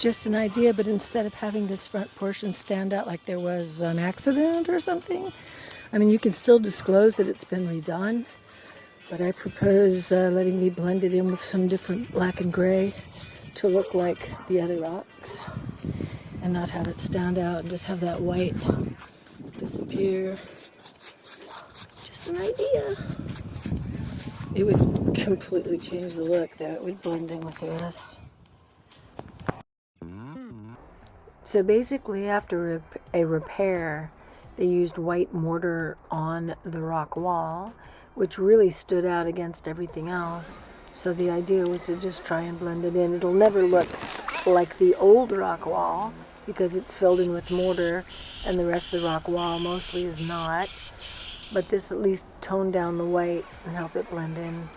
Just an idea, but instead of having this front portion stand out like there was an accident or something, I mean, you can still disclose that it's been redone, but I propose letting me blend it in with some different black and gray to look like the other rocks and not have it stand out and just have that white disappear. Just an idea. It would completely change the look though. It would blend in with the rest. So basically after a repair, they used white mortar on the rock wall, which really stood out against everything else. So the idea was to just try and blend it in. It'll never look like the old rock wall because it's filled in with mortar and the rest of the rock wall mostly is not. But this at least toned down the white and help it blend in.